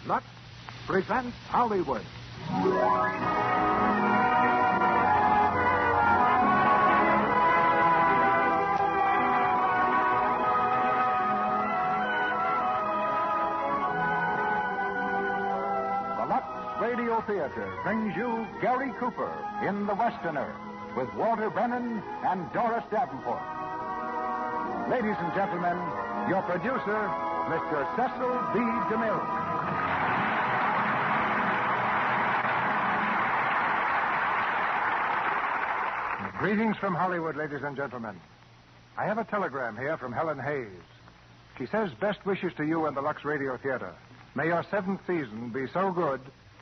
Lux presents Hollywood. The Lux Radio Theater brings you Gary Cooper in The Westerner with Walter Brennan and Doris Davenport. Ladies and gentlemen, your producer, Mr. Cecil B. DeMille. Greetings from Hollywood, ladies and gentlemen. I have a telegram here from Helen Hayes. She says best wishes to you and the Lux Radio Theater. May your 7th season be so good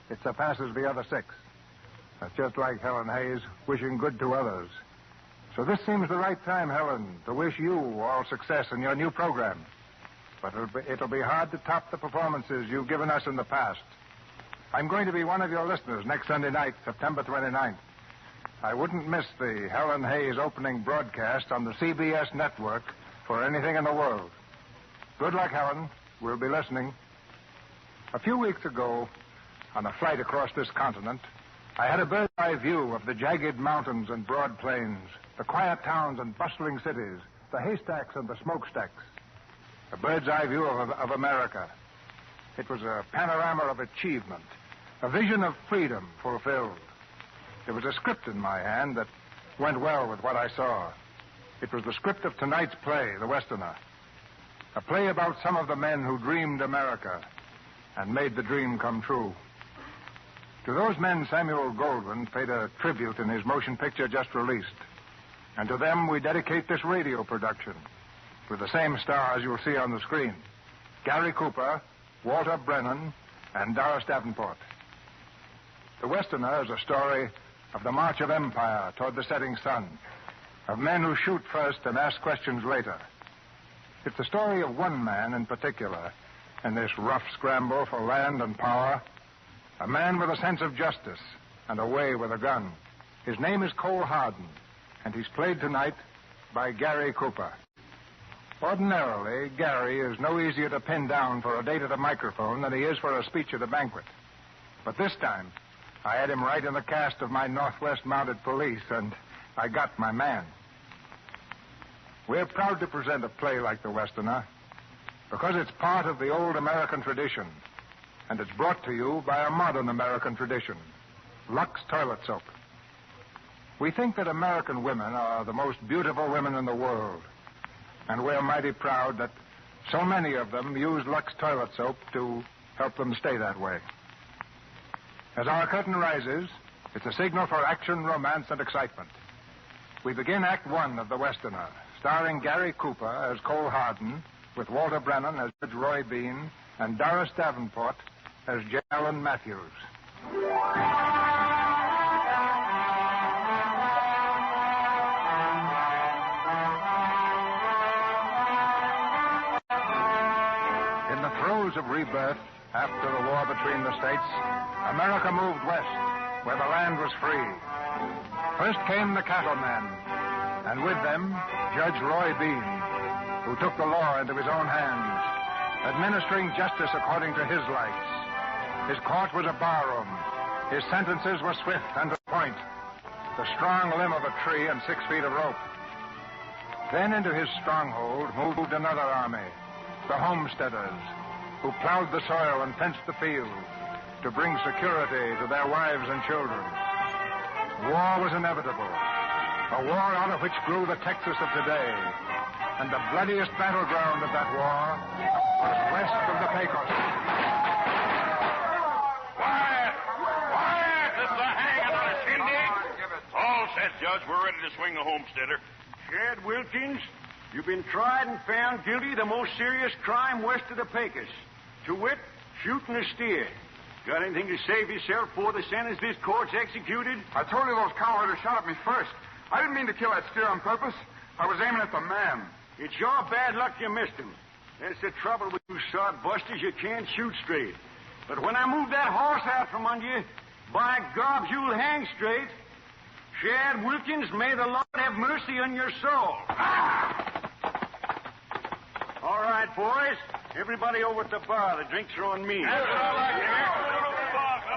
it surpasses the other 6. That's just like Helen Hayes, wishing good to others. So this seems the right time, Helen, to wish you all success in your new program. But it'll be hard to top the performances you've given us in the past. I'm going to be one of your listeners next Sunday night, September 29th. I wouldn't miss the Helen Hayes opening broadcast on the CBS network for anything in the world. Good luck, Helen. We'll be listening. A few weeks ago, on a flight across this continent, I had a bird's-eye view of the jagged mountains and broad plains, the quiet towns and bustling cities, the haystacks and the smokestacks. A bird's-eye view of America. It was a panorama of achievement, a vision of freedom fulfilled. There was a script in my hand that went well with what I saw. It was the script of tonight's play, The Westerner. A play about some of the men who dreamed America and made the dream come true. To those men, Samuel Goldwyn paid a tribute in his motion picture just released. And to them, we dedicate this radio production with the same stars you'll see on the screen. Gary Cooper, Walter Brennan, and Doris Davenport. The Westerner is a story of the march of empire toward the setting sun, of men who shoot first and ask questions later. It's the story of one man in particular in this rough scramble for land and power, a man with a sense of justice and a way with a gun. His name is Cole Hardin, and he's played tonight by Gary Cooper. Ordinarily, Gary is no easier to pin down for a date at a microphone than he is for a speech at a banquet. But this time, I had him right in the cast of my Northwest Mounted Police, and I got my man. We're proud to present a play like The Westerner because it's part of the old American tradition, and it's brought to you by a modern American tradition, Lux Toilet Soap. We think that American women are the most beautiful women in the world, and we're mighty proud that so many of them use Lux Toilet Soap to help them stay that way. As our curtain rises, it's a signal for action, romance, and excitement. We begin Act 1 of The Westerner, starring Gary Cooper as Cole Hardin, with Walter Brennan as Judge Roy Bean, and Doris Davenport as Ellen Matthews. In the throes of rebirth, after the war between the states, America moved west, where the land was free. First came the cattlemen, and with them, Judge Roy Bean, who took the law into his own hands, administering justice according to his lights. His court was a barroom. His sentences were swift and to the point, the strong limb of a tree and 6 feet of rope. Then into his stronghold moved another army, the homesteaders, who plowed the soil and fenced the fields to bring security to their wives and children. War was inevitable, a war out of which grew the Texas of today. And the bloodiest battleground of that war was west of the Pecos. Quiet! Quiet! This is a hanging, not a shindig. All set, Judge. We're ready to swing the homesteader. Shad Wilkins, you've been tried and found guilty of the most serious crime west of the Pecos. To wit, shooting a steer. Got anything to say for yourself before the sentence this court's executed? I told you those cowherders shot at me first. I didn't mean to kill that steer on purpose. I was aiming at the man. It's your bad luck you missed him. That's the trouble with you sod busters. You can't shoot straight. But when I move that horse out from under you, by gobs, you'll hang straight. Shad Wilkins, may the Lord have mercy on your soul. All right, boys. Everybody over at the bar. The drinks are on me. That's what I like to hear.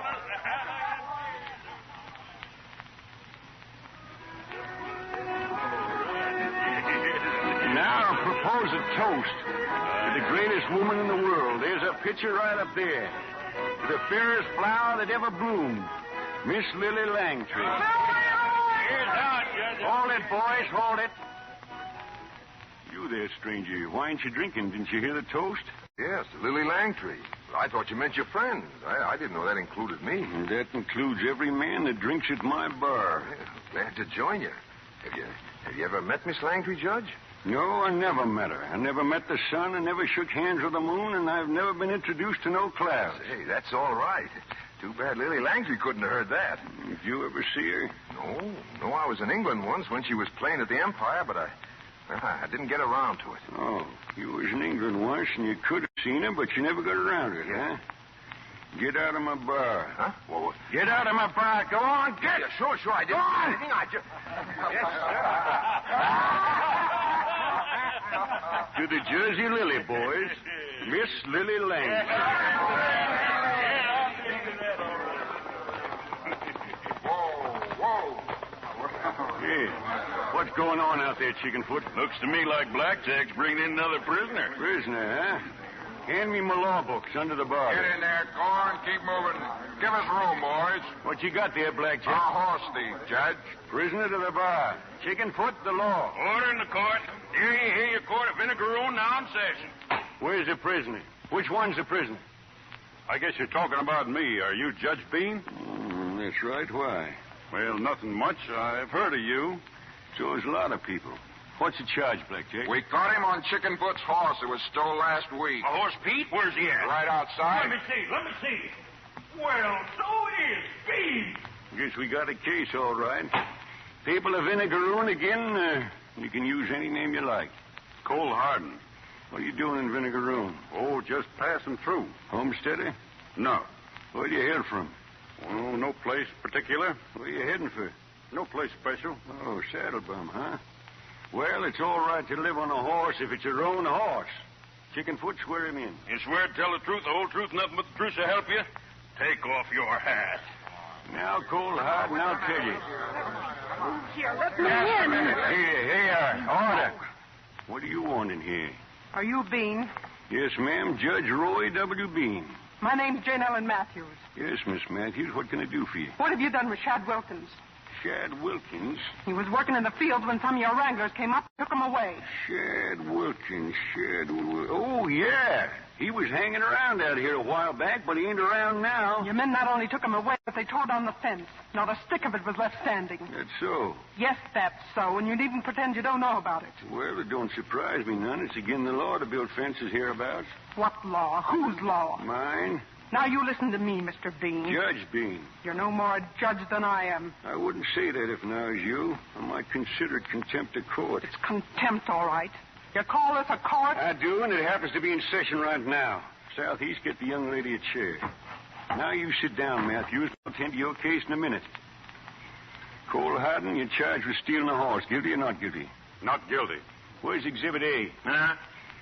Now I propose a toast to the greatest woman in the world. There's a picture right up there. The fairest flower that ever bloomed. Miss Lily Langtry. Here's how, Judge. Hold it, boys, hold it. You there, stranger. Why ain't you drinking? Didn't you hear the toast? Yes, Lily Langtry. I thought you meant your friends. I didn't know that included me. And that includes every man that drinks at my bar. Yeah, glad to join you. Have you ever met Miss Langtry, Judge? No, I never met her. I never met the sun. I never shook hands with the moon, and I've never been introduced to no clouds. Hey, that's all right. Too bad Lily Langtry couldn't have heard that. Did you ever see her? No, I was in England once when she was playing at the Empire, but I didn't get around to it. Oh, you was in England once, and you could have seen her, but you never got around to it, huh? Get out of my bar. Huh? Well, Get out of my bar. Go on, get. yeah, sure. I didn't do anything. I just... To the Jersey Lily, boys. Miss Lily Langtry. Whoa. Hey, what's going on out there, Chickenfoot? Looks to me like Blackjack's bringing in another prisoner. Prisoner, huh? Hand me my law books under the bar. Get in there. Go on. Keep moving. Give us room, boys. What you got there, A Blackjack? horse thief, Judge. Prisoner to the bar. Chickenfoot, the law. Order in the court. Hear your court of vinegaroon now in session. Where's the prisoner? Which one's the prisoner? I guess you're talking about me. Are you Judge Bean? That's right. Why? Well, nothing much. I've heard of you. So is a lot of people. What's the charge, Blackjack? We caught him on Chickenfoot's horse that was stole last week. A horse Pete? Where's he at? Right outside. Let me see. Well, so is Pete. Guess we got a case, all right. People of Vinegaroon again. You can use any name you like. Cole Harden. What are you doing in Vinegaroon? Oh, just passing through. Homesteader? No. Where do you hail from? Oh, no place particular. Where you heading for? No place special. Oh, Saddlebum, huh? Well, it's all right to live on a horse if it's your own horse. Chickenfoot, swear him in. You swear to tell the truth, the whole truth, nothing but the truth to help you? Take off your hat. Now, Cole Harden, I'll tell you. Here, let me in. Here, order. What do you want in here? Are you Bean? Yes, ma'am, Judge Roy W. Bean. My name's Jane Ellen Matthews. Yes, Miss Matthews, what can I do for you? What have you done with Shad Wilkins? Shad Wilkins? He was working in the fields when some of your wranglers came up and took him away. Shad Wilkins. Oh, yeah. He was hanging around out here a while back, but he ain't around now. Your men not only took him away, but they tore down the fence. Not a stick of it was left standing. That's so. Yes, that's so, and you needn't pretend you don't know about it. Well, it don't surprise me none. It's against the law to build fences hereabouts. What law? Whose law? Mine? Now you listen to me, Mr. Bean. Judge Bean. You're no more a judge than I am. I wouldn't say that if I was you. I might consider it contempt of court. It's contempt, all right. You call this a court? I do, and it happens to be in session right now. Southeast, get the young lady a chair. Now you sit down, Matthews. I'll attend to your case in a minute. Cole Harden, you're charged with stealing a horse. Guilty or not guilty? Not guilty. Where's Exhibit A? Huh?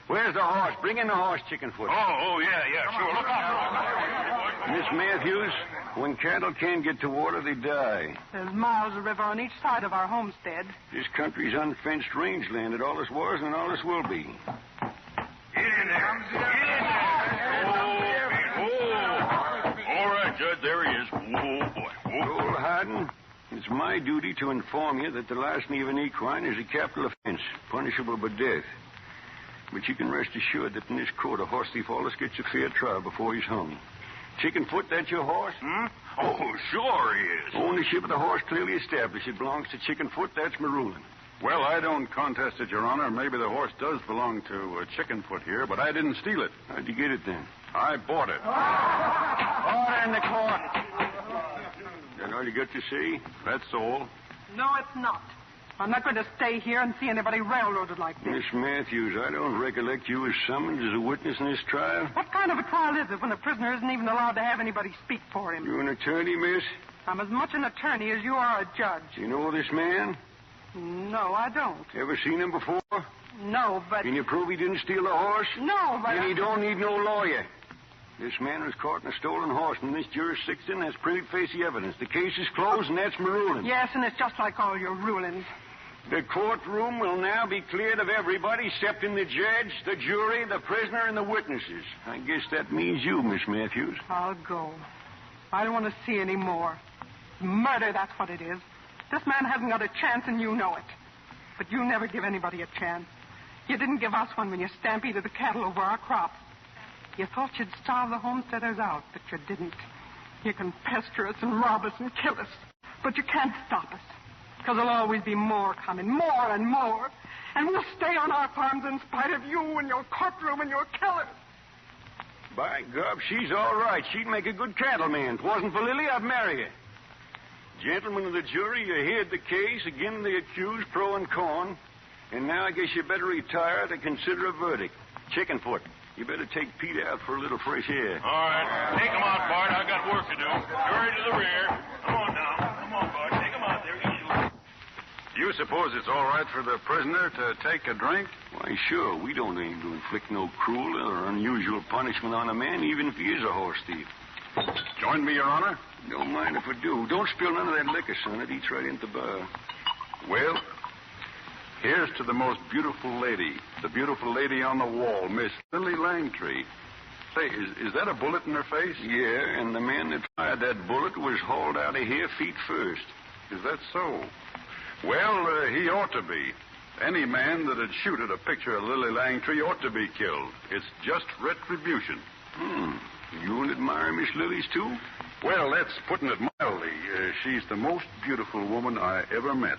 Where's the horse? Bring in the horse, Chickenfoot. Oh, yeah, sure. Look out. Miss Matthews, when cattle can't get to water, they die. There's miles of river on each side of our homestead. This country's unfenced rangeland. It always was and always will be. Get in there. All right, Judge, there he is. Oh, boy. Cole Harden, it's my duty to inform you that the larceny of an equine is a capital offense, punishable by death. But you can rest assured that in this court, a horse thief always gets a fair trial before he's hung. Chickenfoot, that's your horse? Oh, sure he is. Ownership of the horse clearly established. It belongs to Chickenfoot. That's my ruling. Well, I don't contest it, Your Honor. Maybe the horse does belong to Chickenfoot here, but I didn't steal it. How'd you get it then? I bought it. Order in the court. That all you got to say? That's all. No, it's not. I'm not going to stay here and see anybody railroaded like this. Miss Matthews, I don't recollect you as summoned as a witness in this trial. What kind of a trial is it when a prisoner isn't even allowed to have anybody speak for him? You an attorney, miss? I'm as much an attorney as you are a judge. You know this man? No, I don't. Ever seen him before? No, but... Can you prove he didn't steal the horse? No, but... Then he don't need no lawyer. This man was caught in a stolen horse, and this jurisdiction has printed facey evidence. The case is closed, and that's my ruling. Yes, and it's just like all your rulings. The courtroom will now be cleared of everybody excepting the judge, the jury, the prisoner, and the witnesses. I guess that means you, Miss Matthews. I'll go. I don't want to see any more. Murder, that's what it is. This man hasn't got a chance, and you know it. But you never give anybody a chance. You didn't give us one when you stampeded the cattle over our crops. You thought you'd starve the homesteaders out, but you didn't. You can pester us and rob us and kill us, but you can't stop us. Because there'll always be more coming, more and more. And we'll stay on our farms in spite of you and your courtroom and your killers. By God, she's all right. She'd make a good cattleman. If it wasn't for Lily, I'd marry her. Gentlemen of the jury, you heard the case against the accused, pro and con. And now I guess you better retire to consider a verdict. Chickenfoot, you better take Pete out for a little fresh air. All right. Take him out, Bart. I got work to do. Jury to the rear. Come on now. Come on, Bart. Take him out there. Do you suppose it's all right for the prisoner to take a drink? Why, sure. We don't aim to inflict no cruel or unusual punishment on a man, even if he is a horse thief. Join me, Your Honor. Don't mind if I do. Don't spill none of that liquor, son. It eats right into the bar. Well, here's to the most beautiful lady. The beautiful lady on the wall, Miss Lily Langtree. Say, is that a bullet in her face? Yeah, and the man that fired that bullet was hauled out of here feet first. Is that so? Well, he ought to be. Any man that'd shoot at a picture of Lily Langtree ought to be killed. It's just retribution. You admire Miss Lily's, too? Well, that's putting it mildly. She's the most beautiful woman I ever met.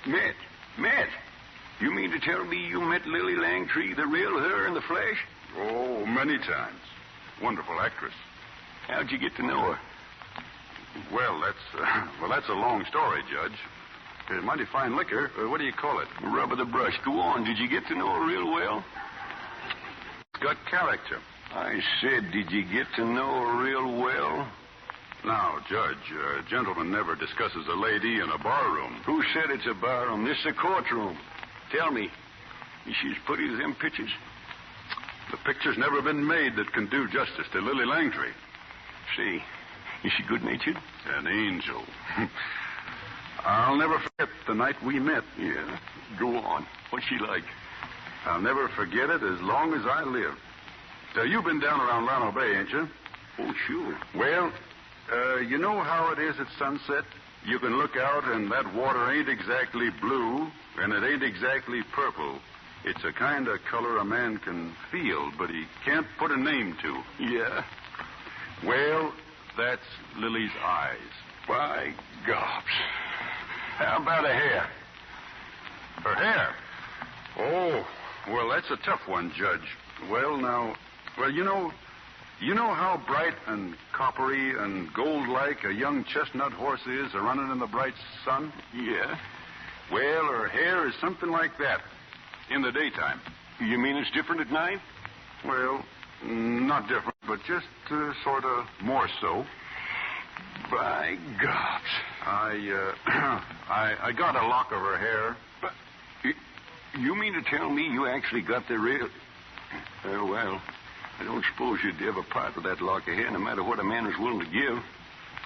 Met? You mean to tell me you met Lily Langtree, the real her in the flesh? Oh, many times. Wonderful actress. How'd you get to know her? Well, that's a long story, Judge. Mighty fine liquor. What do you call it? Rub of the brush. Go on. Did you get to know her real well? Got character. I said, did you get to know her real well? Now, Judge, a gentleman never discusses a lady in a barroom. Who said it's a barroom? This is a courtroom. Tell me, is she as pretty as them pictures? The picture's never been made that can do justice to Lily Langtree. See, is she good-natured? An angel. I'll never forget the night we met. Yeah, go on. What's she like? I'll never forget it as long as I live. You've been down around Llano Bay, ain't you? Oh, sure. Well, you know how it is at sunset? You can look out and that water ain't exactly blue, and it ain't exactly purple. It's a kind of color a man can feel, but he can't put a name to. Yeah? Well, that's Lily's eyes. By gobs. How about her hair? Her hair? Oh, well, that's a tough one, Judge. You know how bright and coppery and gold-like a young chestnut horse is running in the bright sun? Yeah. Well, her hair is something like that in the daytime. You mean it's different at night? Well, not different, but just sort of more so. By gobs. I got a lock of her hair. But you mean to tell me you actually got the real... well, I don't suppose you'd ever part with that lock of hair, no matter what a man is willing to give.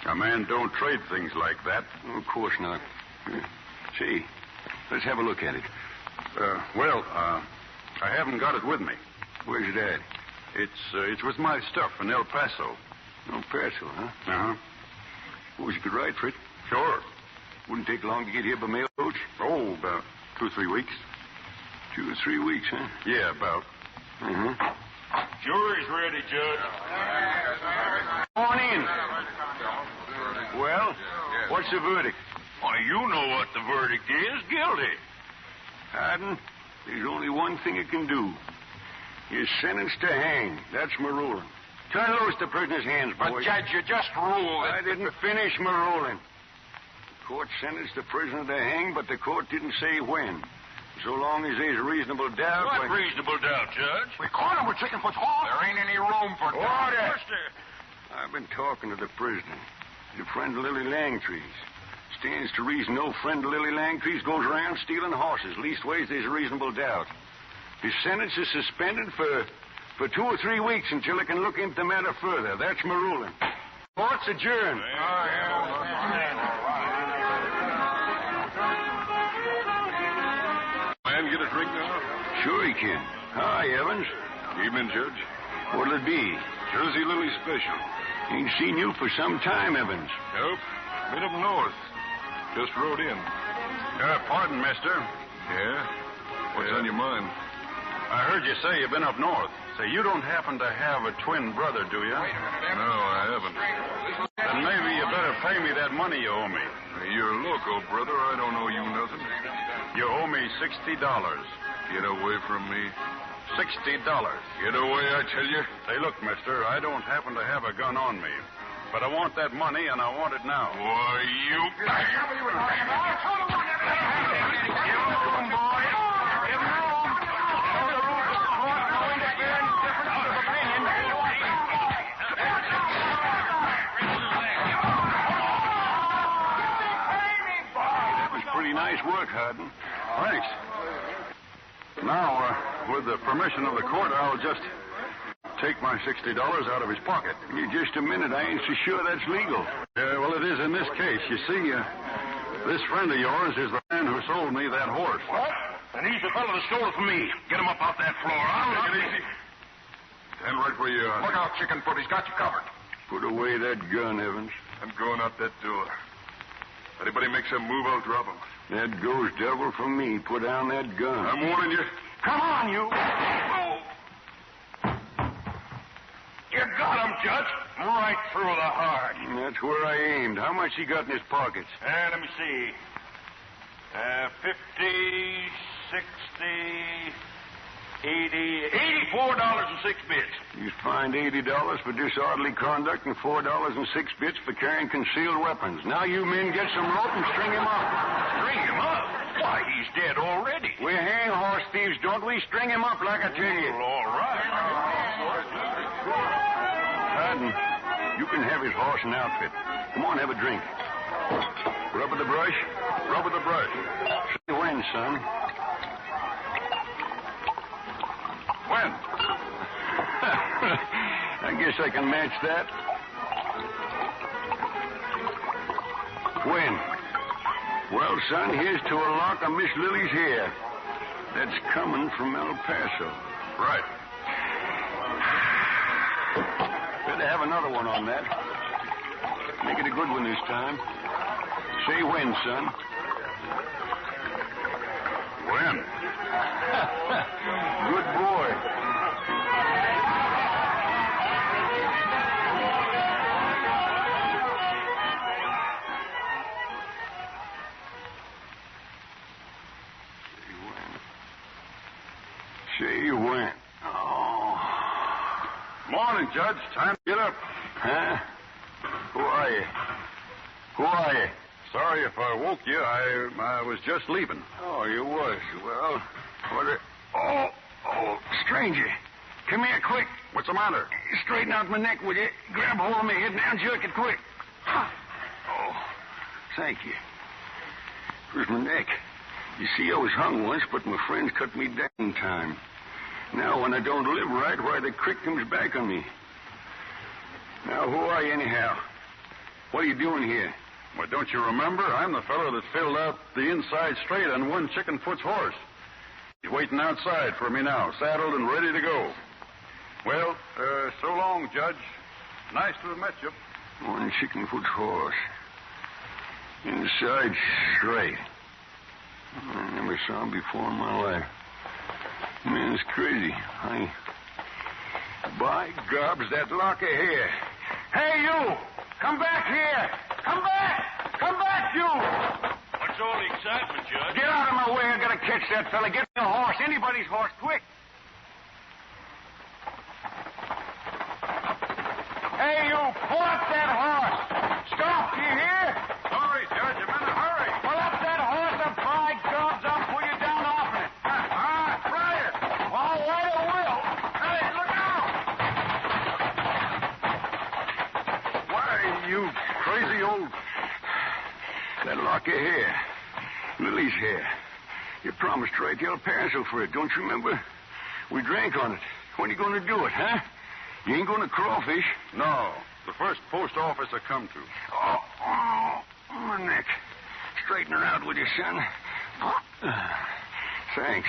A man don't trade things like that. Oh, of course not. See, let's have a look at it. I haven't got it with me. Where's it at? It's with my stuff in El Paso. El Paso, huh? Uh-huh. Suppose you could ride for it? Sure. Wouldn't take long to get here by mail coach? Oh, about 2 or 3 weeks. 2 or 3 weeks, huh? Yeah, about. Mm-hmm. Jury's ready, Judge. Come on in. Well, what's the verdict? Why, you know what the verdict is. Guilty. Haddon, there's only one thing you can do. You're sentenced to hang. That's my ruling. Turn loose the prisoner's hands, boys. But, Judge, you just ruled. I didn't finish my ruling. The court sentenced the prisoner to hang, but the court didn't say when. So long as there's reasonable doubt... What reasonable doubt, Judge? We caught him with Chickenfoot's horse. There ain't any room for doubt. Order! I've been talking to the prisoner, your friend Lily Langtree's. Stands to reason old friend Lily Langtrees goes around stealing horses. Leastways, there's a reasonable doubt. His sentence is suspended for 2 or 3 weeks until they can look into the matter further. That's my ruling. Court's adjourned. Man, get a drink now? Sure he can. Hi, Evans. Evening, Judge. What'll it be? Jersey Lily special. Ain't seen you for some time, Evans. Nope. Been up north. Just rode in. Pardon, mister. Yeah? What's on your mind? I heard you say you've been up north. Say, you don't happen to have a twin brother, do you? No, I haven't. Then maybe you better pay me that money you owe me. You're local, brother. I don't owe you nothing. You owe me $60. Get away from me. $60. Get away, I tell you. Say, look, mister, I don't happen to have a gun on me. But I want that money, and I want it now. Why, you... Nice work, Hardin. Thanks. Now, with the permission of the court, I'll just take my $60 out of his pocket. Just a minute. I ain't so sure that's legal. Well, it is in this case. You see, this friend of yours is the man who sold me that horse. What? And he's the fellow that stole it from me. Get him up off that floor. I'll take it easy. Stand right where you are. Look out, Chickenfoot. He's got you covered. Put away that gun, Evans. I'm going out that door. Anybody makes a move, I'll drop him. That goes double for me. Put down that gun. I'm warning you. Come on, you. Oh. You got him, Judge. Right through the heart. That's where I aimed. How much he got in his pockets? Let me see. 50, 60, 80, $84.06. You fined $80 for disorderly conduct and $4.06 for carrying concealed weapons. Now you men get some rope and string him up. String him up? Why, he's dead already. We hang horse thieves, don't we? String him up like I tell you. Well, all right. Hardin, you can have his horse and outfit. Come on, have a drink. Rub with the brush? Rub with the brush. Say when, son? When? I guess I can match that. When? Well, son, here's to a lock of Miss Lily's hair. That's coming from El Paso. Right. Better have another one on that. Make it a good one this time. Say when, son. When? Good boy. Say when. Oh. Morning, Judge. Time to get up. Huh? Who are you? Who are you? Sorry if I woke you. I was just leaving. Oh, you was. Well, what? Oh, stranger. Come here, quick. What's the matter? Straighten out my neck, will you? Grab hold of my head now and jerk it quick. Oh, thank you. Where's my neck? You see, I was hung once, but my friends cut me down in time. Now, when I don't live right, why, the crick comes back on me. Now, who are you, anyhow? What are you doing here? Well, don't you remember? I'm the fellow that filled out the inside straight on one Chickenfoot's horse. He's waiting outside for me now, saddled and ready to go. Well, so long, Judge. Nice to have met you. One Chickenfoot's horse. Inside straight. I never saw him before in my life. Man, it's crazy. By gobs, that lock of hair. Hey, you! Come back here! Come back! Come back, you! What's all the excitement, Judge? Get out of my way. I gotta catch that fella. Get me a horse. Anybody's horse. Quick. Hey, you! Pull up that horse! Stop! Do you hear? Sorry, Judge. I'm in a hurry. Pull up that horse and by gobs, I'll pull you down off it. Try it. All right, I will. Hey, look out! Why, you crazy old... That lock of hair. Lily's hair. You promised to write the El Paso for it, don't you remember? We drank on it. When are you going to do it, huh? You ain't going to crawfish. No. The first post office I come to. Oh, my neck. Straighten her out with you, son. Thanks.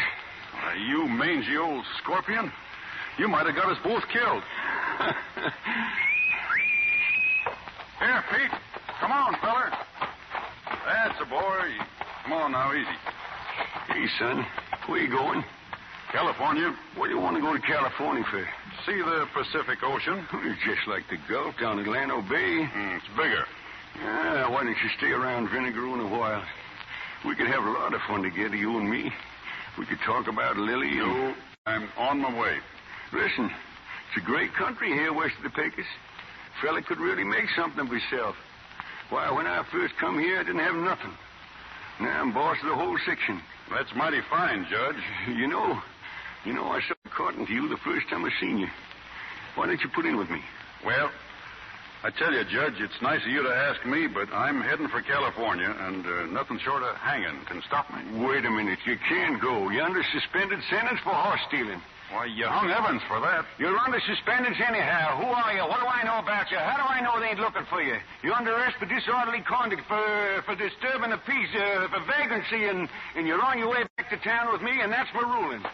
You mangy old scorpion. You might have got us both killed. Here, Pete. Come on, feller. That's a boy. Come on now, easy. Hey, son. Where you going? California. What do you want to go to California for? See the Pacific Ocean? It's just like the Gulf down at Llano Bay. It's bigger. Why don't you stay around Vinegar Room a while? We could have a lot of fun together, you and me. We could talk about Lily and... No, I'm on my way. Listen, it's a great country here west of the Pecos. Fella could really make something of himself. Why, when I first come here, I didn't have nothing. Now I'm boss of the whole section. That's mighty fine, Judge. You know, I started courting to you the first time I seen you. Why don't you put in with me? Well, I tell you, Judge, it's nice of you to ask me, but I'm heading for California, and nothing short of hanging can stop me. Wait a minute. You can't go. You're under suspended sentence for horse stealing. Why, you hung Evans for that. You're under suspended anyhow. Who are you? What do I know about you? How do I know they ain't looking for you? You're under arrest for disorderly conduct, for disturbing the peace, for vagrancy, and you're on your way back to town with me, and that's my ruling.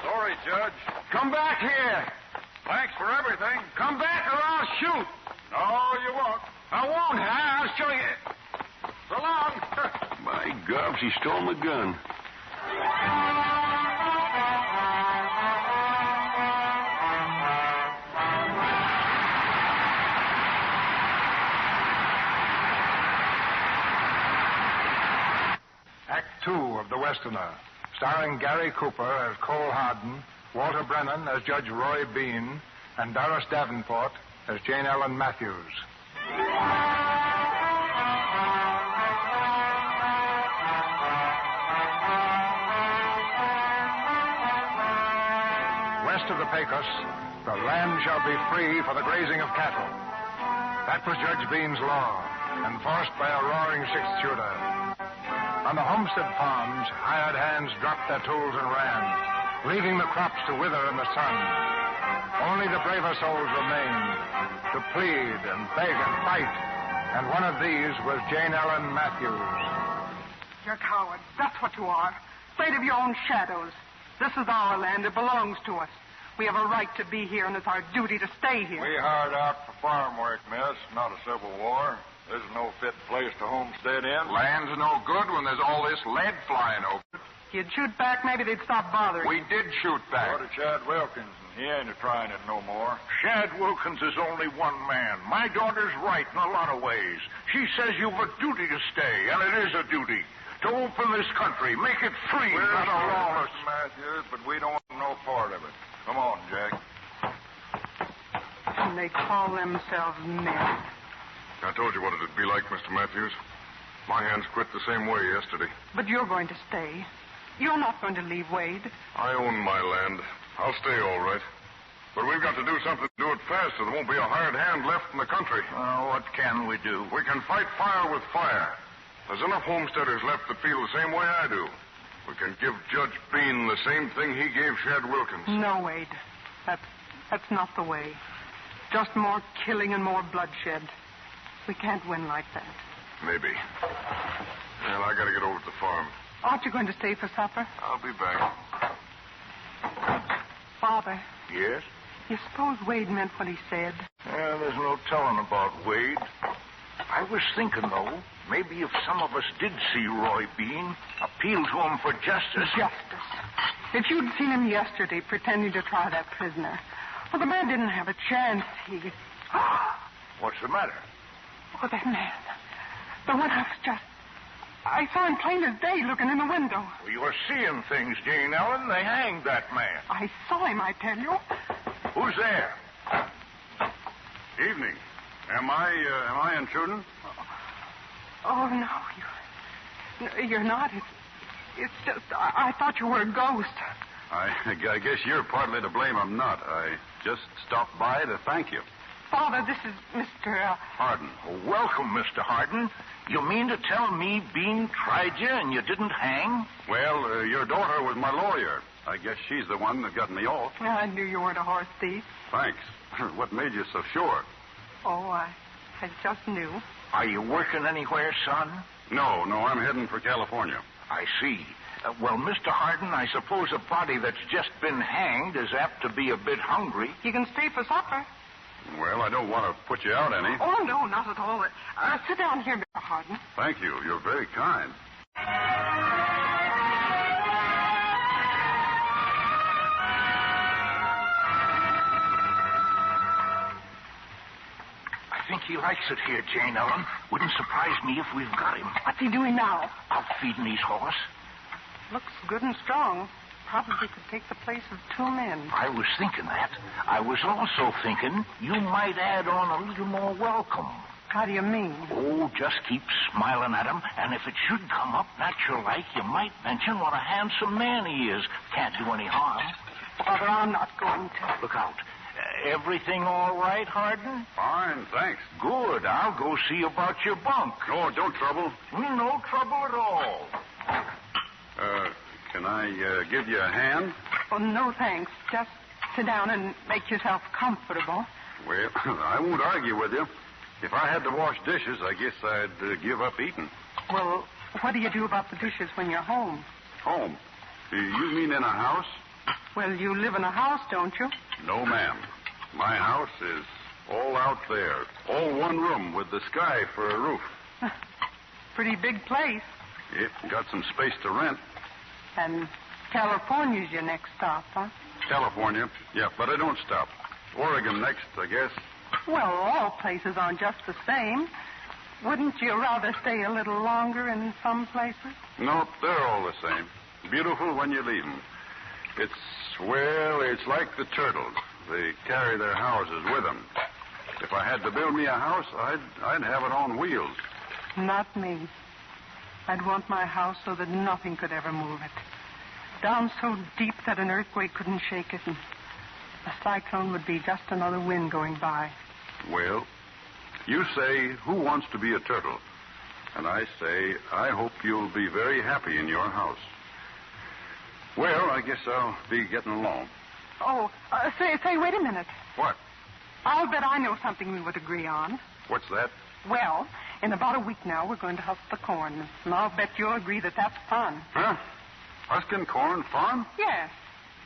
Sorry, Judge. Come back here. Thanks for everything. Come back or I'll shoot. No, you won't. I won't, huh? I'll show you. So long. By gobs, he stole my gun. Act 2 of The Westerner, starring Gary Cooper as Cole Harden, Walter Brennan as Judge Roy Bean, and Doris Davenport as Jane Ellen Matthews. West of the Pecos, the land shall be free for the grazing of cattle. That was Judge Bean's law, enforced by a roaring six-shooter. On the homestead farms, hired hands dropped their tools and ran, leaving the crops to wither in the sun. Only the braver souls remained to plead and beg and fight, and one of these was Jane Ellen Matthews. You're cowards. That's what you are. Afraid of your own shadows. This is our land. It belongs to us. We have a right to be here, and it's our duty to stay here. We hired out for farm work, miss, not a civil war. This is no fit place to homestead in. Land's no good when there's all this lead flying over it. If you'd shoot back, maybe they'd stop bothering. We did shoot back. Go to Chad Wilkins, and he ain't trying it no more. Chad Wilkins is only one man. My daughter's right in a lot of ways. She says you've a duty to stay, and it is a duty. To open this country, make it free, We're not a sorry, lawless. Mr. Matthews, but we don't want no part of it. Come on, Jack. And they call themselves men. I told you what it'd be like, Mr. Matthews. My hands quit the same way yesterday. But you're going to stay. You're not going to leave Wade. I own my land. I'll stay all right. But we've got to do something to do it fast, or there won't be a hired hand left in the country. What can we do? We can fight fire with fire. There's enough homesteaders left that feel the same way I do. We can give Judge Bean the same thing he gave Chad Wilkins. No, Wade. That's not the way. Just more killing and more bloodshed. We can't win like that. Maybe. Well, I gotta get over to the farm. Aren't you going to stay for supper? I'll be back. Father, Yes? you suppose Wade meant what he said? There's no telling about Wade. I was thinking, though, maybe if some of us did see Roy Bean, appeal to him for justice. Justice. If you'd seen him yesterday pretending to try that prisoner, well, the man didn't have a chance. He... What's the matter? Oh, that man. The one I was just... I saw him plain as day looking in the window. Well, you're seeing things, Jane Ellen. They hanged that man. I saw him, I tell you. Who's there? Evening. Am I intruding? Oh, no, you're not. It's just... I thought you were a ghost. I guess you're partly to blame. I'm not. I just stopped by to thank you. Father, this is Mr. Harden. Welcome, Mr. Harden. You mean to tell me Bean tried you and you didn't hang? Well, your daughter was my lawyer. I guess she's the one that got me off. I knew you weren't a horse thief. Thanks. What made you so sure? Oh, I just knew. Are you working anywhere, son? No, I'm heading for California. I see. Well, Mr. Harden, I suppose a body that's just been hanged is apt to be a bit hungry. You can stay for supper. Well, I don't want to put you out any. Oh, no, not at all. Sit down here, Mr. Harden. Thank you. You're very kind. I think he likes it here, Jane Ellen. Wouldn't surprise me if we've got him. What's he doing now? Out feeding his horse. Looks good and strong. Probably could take the place of 2 men. I was thinking that. I was also thinking you might add on a little more welcome. How do you mean? Oh, just keep smiling at him, and if it should come up natural-like, you might mention what a handsome man he is. Can't do any harm. Father, I'm not going to. Look out. Everything all right, Harden? Fine, thanks. Good. I'll go see about your bunk. Oh, don't trouble. No trouble at all. Can I give you a hand? Oh, no, thanks. Just sit down and make yourself comfortable. Well, I won't argue with you. If I had to wash dishes, I guess I'd give up eating. Well, what do you do about the dishes when you're home? Home? You mean in a house? Well, you live in a house, don't you? No, ma'am. My house is all out there. All one room with the sky for a roof. Pretty big place. Yep, got some space to rent. And California's your next stop, huh? California, yeah, but I don't stop. Oregon next, I guess. Well, all places aren't just the same. Wouldn't you rather stay a little longer in some places? No, they're all the same. Beautiful when you leave them. It's like the turtles. They carry their houses with them. If I had to build me a house, I'd have it on wheels. Not me. I'd want my house so that nothing could ever move it. Down so deep that an earthquake couldn't shake it, and a cyclone would be just another wind going by. Well, you say, who wants to be a turtle? And I say, I hope you'll be very happy in your house. Well, I guess I'll be getting along. Oh, say, wait a minute. What? I'll bet I know something we would agree on. What's that? Well, in about a week now, we're going to husk the corn, and I'll bet you'll agree that that's fun. Huh? Husking corn fun? Yes.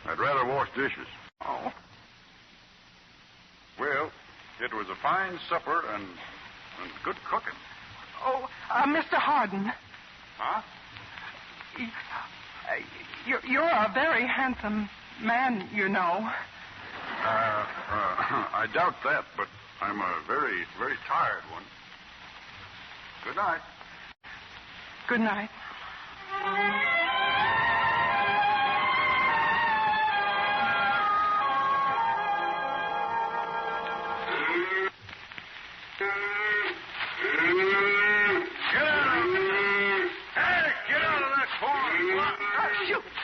I'd rather wash dishes. Oh. Well, it was a fine supper and good cooking. Oh, Mr. Harden. Huh? You're a very handsome man, you know. I doubt that, but I'm a very, very tired one. Good night. Good night.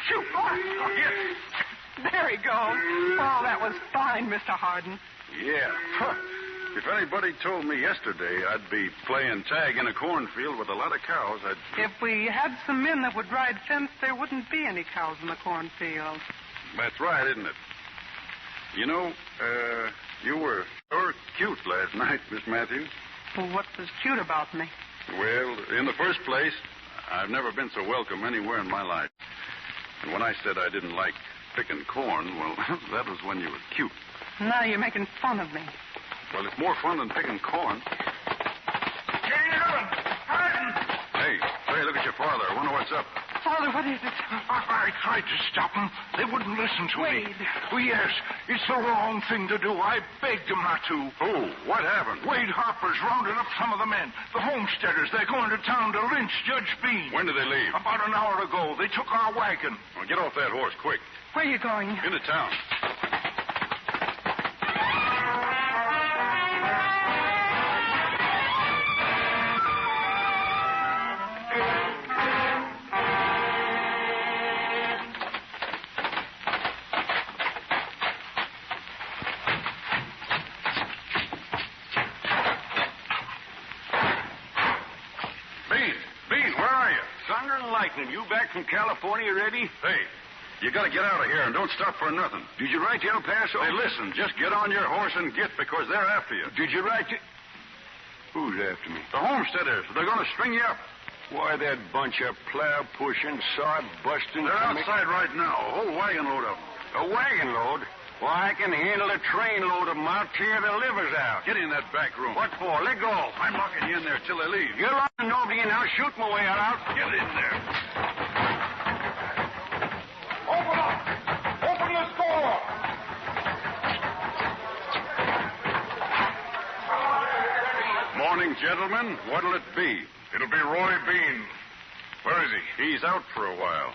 Shoot! Oh, yes. There he goes. Oh, that was fine, Mr. Harden. Yeah. Huh. If anybody told me yesterday I'd be playing tag in a cornfield with a lot of cows, If we had some men that would ride fence, there wouldn't be any cows in the cornfield. That's right, isn't it? You know, you were sure cute last night, Miss Matthews. Well, what was cute about me? Well, in the first place, I've never been so welcome anywhere in my life. And when I said I didn't like picking corn, well, that was when you were cute. Now you're making fun of me. Well, it's more fun than picking corn. Jane Ellen! Harden! Hey, look at your father. I wonder what's up. Father, what is it? I tried to stop them. They wouldn't listen to me. Wade. Oh, yes. It's the wrong thing to do. I begged them not to. Oh, what happened? Wade Harper's rounded up some of the men. The homesteaders. They're going to town to lynch Judge Bean. When did they leave? About an hour ago. They took our wagon. Well, get off that horse, quick. Where are you going? Into town. and lightning. You back from California ready? Hey, you got to get out of here and don't stop for nothing. Did you write to El Paso? Hey, listen, just get on your horse and get because they're after you. Did you write to... Who's after me? The homesteaders. They're going to string you up. Why, that bunch of plow-pushing, sod-busting... They're outside right now. A whole wagon load of them. A wagon load? Why, I can handle a train load of them. I'll tear their livers out. Get in that back room. What for? Let go. I'm locking you in there till they leave. You're locking nobody in. I'll shoot my way out. Get in there. Open up! Open this door! Morning, gentlemen. What'll it be? It'll be Roy Bean. Where is he? He's out for a while.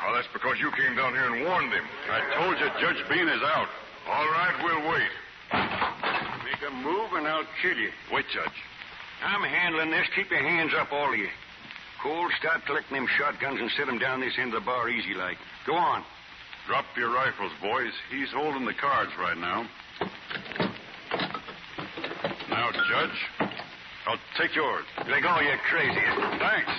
Oh, that's because you came down here and warned him. I told you Judge Bean is out. All right, we'll wait. Make a move and I'll kill you. Wait, Judge. I'm handling this. Keep your hands up, all of you. Cole, start collecting them shotguns and set them down this end of the bar easy like. Go on. Drop your rifles, boys. He's holding the cards right now. Now, Judge, I'll take yours. Let go, you crazy. Thanks.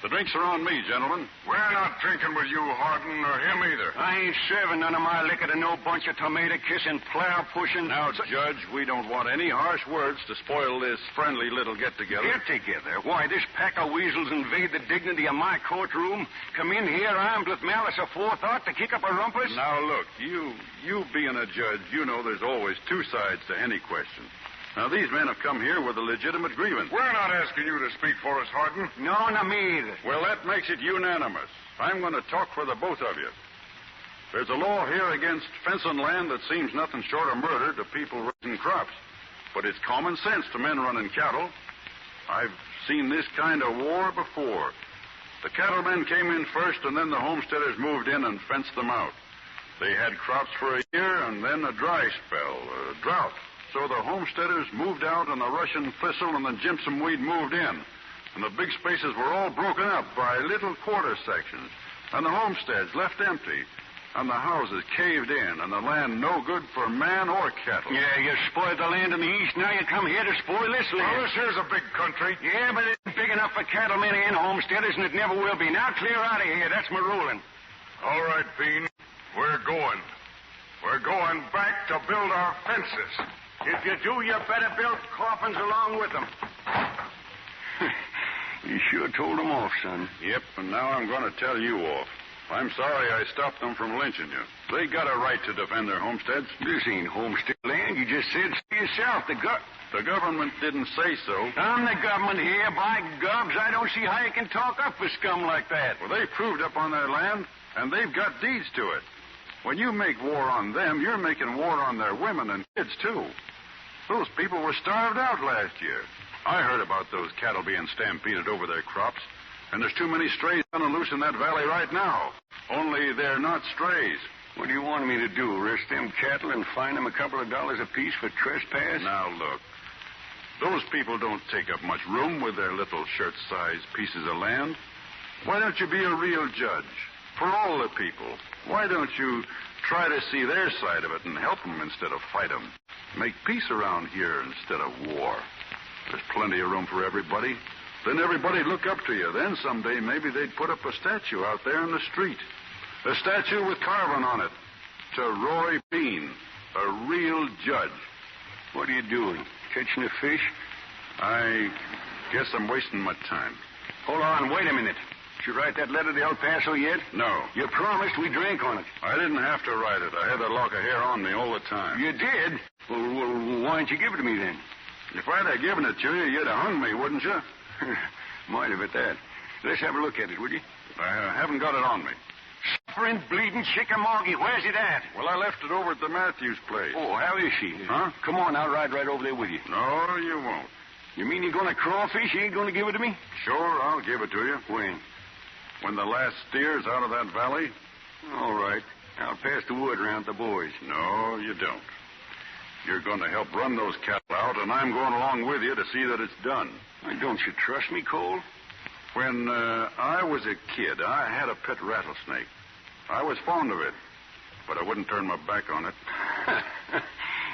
The drinks are on me, gentlemen. We're not drinking with you, Hardin, or him either. I ain't serving none of my liquor to no bunch of tomato-kissing, plow-pushing... Now, Judge, we don't want any harsh words to spoil this friendly little get-together. Get-together? Why, this pack of weasels invade the dignity of my courtroom, come in here armed with malice aforethought to kick up a rumpus? Now, look, you being a judge, you know there's always two sides to any question. Now, these men have come here with a legitimate grievance. We're not asking you to speak for us, Hardin. No, not me either. Well, that makes it unanimous. I'm going to talk for the both of you. There's a law here against fencing land that seems nothing short of murder to people raising crops. But it's common sense to men running cattle. I've seen this kind of war before. The cattlemen came in first, and then the homesteaders moved in and fenced them out. They had crops for a year, and then a dry spell, a drought. So the homesteaders moved out, and the Russian thistle and the gypsum weed moved in. And the big spaces were all broken up by little quarter sections. And the homesteads left empty. And the houses caved in, and the land no good for man or cattle. Yeah, you spoiled the land in the east. Now you come here to spoil this land. Well, this here's a big country. Yeah, but it ain't big enough for cattlemen and homesteaders, and it never will be. Now clear out of here. That's my ruling. All right, Bean. We're going. We're going back to build our fences. If you do, you better build coffins along with them. You sure told them off, son. Yep, and now I'm going to tell you off. I'm sorry I stopped them from lynching you. They got a right to defend their homesteads. This ain't homestead land. You just said so yourself. The government didn't say so. I'm the government here. By gobs, I don't see how you can talk up for scum like that. Well, they proved up on their land, and they've got deeds to it. When you make war on them, you're making war on their women and kids, too. Those people were starved out last year. I heard about those cattle being stampeded over their crops, and there's too many strays on the loose in that valley right now. Only they're not strays. What do you want me to do, arrest them cattle and fine them a couple of dollars apiece for trespass? Now, look, those people don't take up much room with their little shirt-sized pieces of land. Why don't you be a real judge for all the people? Why don't you try to see their side of it and help them instead of fight them? Make peace around here instead of war. There's plenty of room for everybody. Then everybody'd look up to you. Then someday maybe they'd put up a statue out there in the street. A statue with carving on it to Roy Bean, a real judge. What are you doing? Catching a fish? I guess I'm wasting my time. Hold on, wait a minute. Did you write that letter to El Paso yet? No. You promised we drank on it. I didn't have to write it. I had that lock of hair on me all the time. You did? Well, why didn't you give it to me then? If I'd have given it to you, you'd have hung me, wouldn't you? Might have at that. Let's have a look at it, would you? I haven't got it on me. Suffering, bleeding Chickamauga. Where's it at? Well, I left it over at the Matthews place. Oh, how is she? Huh? Come on, I'll ride right over there with you. No, you won't. You mean you're going to crawfish? You ain't going to give it to me? Sure, I'll give it to you. When? When the last steer's out of that valley. All right. I'll pass the word around to the boys. No, you don't. You're going to help run those cattle out, and I'm going along with you to see that it's done. Don't you trust me, Cole? When I was a kid, I had a pet rattlesnake. I was fond of it, but I wouldn't turn my back on it.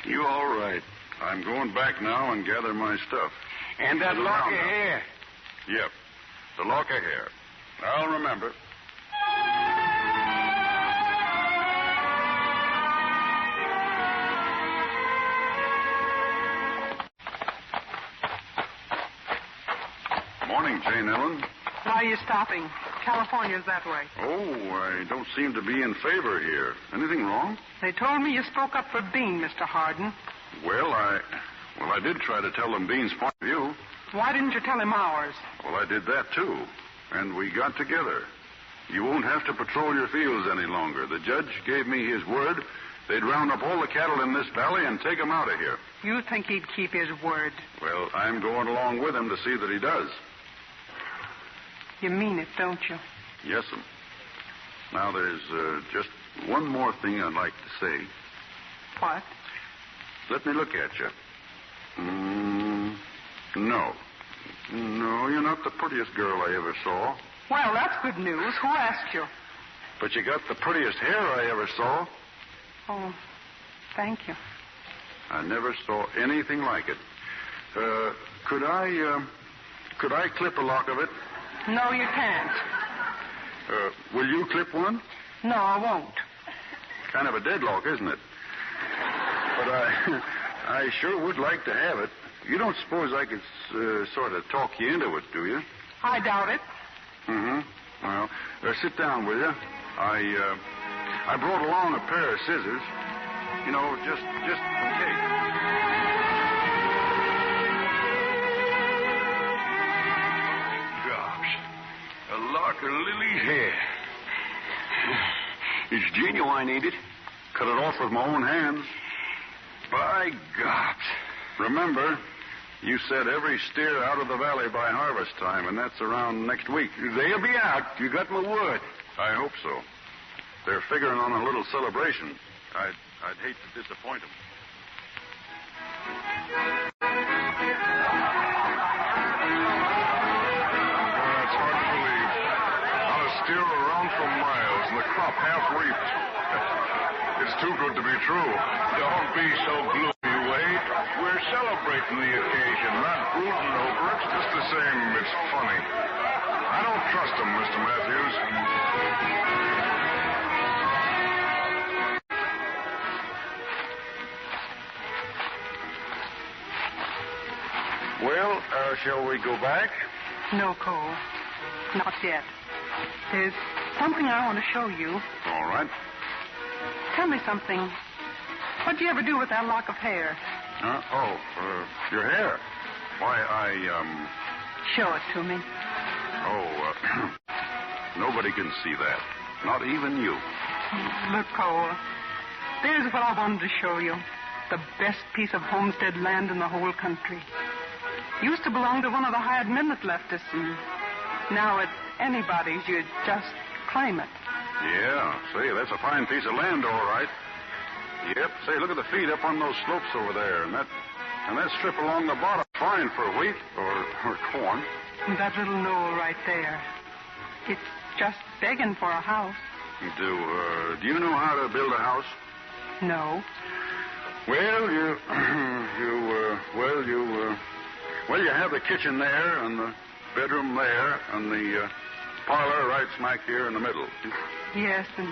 You all right. I'm going back now and gather my stuff. And that lock of hair. Yep, the lock of hair. I'll remember. Morning, Jane Ellen. Why are you stopping? California's that way. Oh, I don't seem to be in favor here. Anything wrong? They told me you spoke up for Bean, Mr. Hardin. Well, I did try to tell them Bean's point of view. Why didn't you tell him ours? Well, I did that, too. And we got together. You won't have to patrol your fields any longer. The judge gave me his word. They'd round up all the cattle in this valley and take them out of here. You think he'd keep his word? Well, I'm going along with him to see that he does. You mean it, don't you? Yes'm. Now, there's just one more thing I'd like to say. What? Let me look at you. No. No, you're not the prettiest girl I ever saw. Well, that's good news. Who asked you? But you got the prettiest hair I ever saw. Oh, thank you. I never saw anything like it. Could I clip a lock of it? No, you can't. Will you clip one? No, I won't. Kind of a deadlock, isn't it? But I sure would like to have it. You don't suppose I could sort of talk you into it, do you? I doubt it. Mm-hmm. Well, sit down, will you? I brought along a pair of scissors. You know, just in case. Gosh, a lock of Lily's hair. It's genuine, ain't it? Cut it off with my own hands. By gosh. Remember, you said every steer out of the valley by harvest time, and that's around next week. They'll be out. You got my word. I hope so. They're figuring on a little celebration. I'd hate to disappoint them. It's hard to believe. Not a steer around for miles, and the crop half reaped. It's too good to be true. Don't be so gloomy, Wade. We're celebrating the occasion, not brooding over it. Just the same, it's funny. I don't trust him, Mr. Matthews. Well, shall we go back? No, Cole. Not yet. There's something I want to show you. All right. Tell me something. What'd you ever do with that lock of hair? Your hair. Why, Show it to me. Nobody can see that. Not even you. Look, Cole. There's what I wanted to show you. The best piece of homestead land in the whole country. Used to belong to one of the hired men that left us, and now it's anybody's. You just claim it. Yeah, say, that's a fine piece of land, all right. Yep, say, look at the feed up on those slopes over there, and that strip along the bottom, fine for wheat or corn. And that little knoll right there. It's just begging for a house. Do you know how to build a house? No. Well, you have the kitchen there, and the bedroom there, and the parlor right smack here in the middle. Yes, and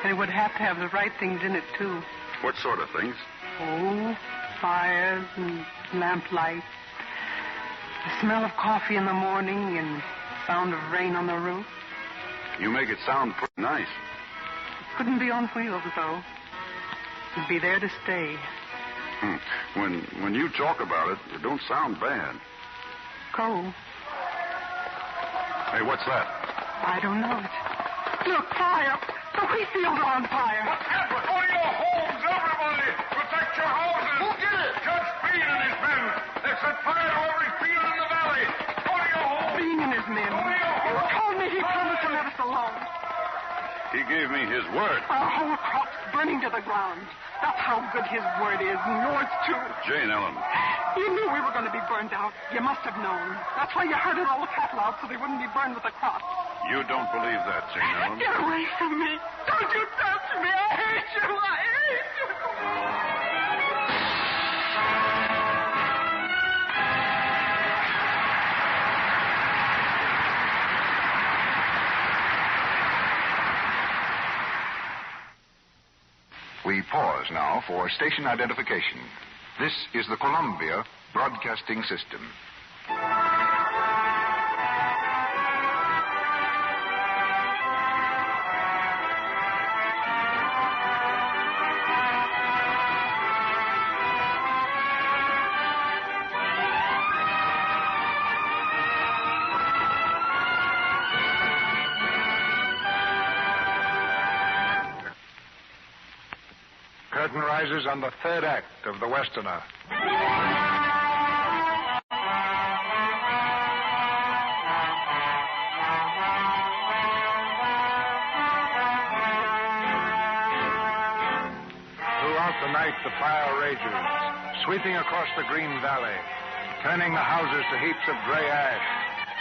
it would have to have the right things in it, too. What sort of things? Oh, fires and lamplight. The smell of coffee in the morning and sound of rain on the roof. You make it sound pretty nice. It couldn't be on wheels, though. It'd be there to stay. When you talk about it, it don't sound bad. Cole. Hey, what's that? I don't know it. Look, fire! The wheat fields are on fire. What's happened? Go to your homes, everybody! Protect your houses! Who did it? Judge Bean and his men. They've set fire to every field in the valley. Go to your homes! Bean and his men. Go to your You homes! told me he promised to let us alone. He gave me his word. Our whole crop's burning to the ground. That's how good his word is, and yours, too. Jane Ellen. You knew we were going to be burned out. You must have known. That's why you herded all the cattle out so they wouldn't be burned with the crops. You don't believe that, Jane Ellen. Get away from me. Don't you touch me. I hate you. I hate you. now for station identification. This is the Columbia Broadcasting System. Curtain rises on the third act of The Westerner. Throughout the night, the fire rages, sweeping across the green valley, turning the houses to heaps of gray ash,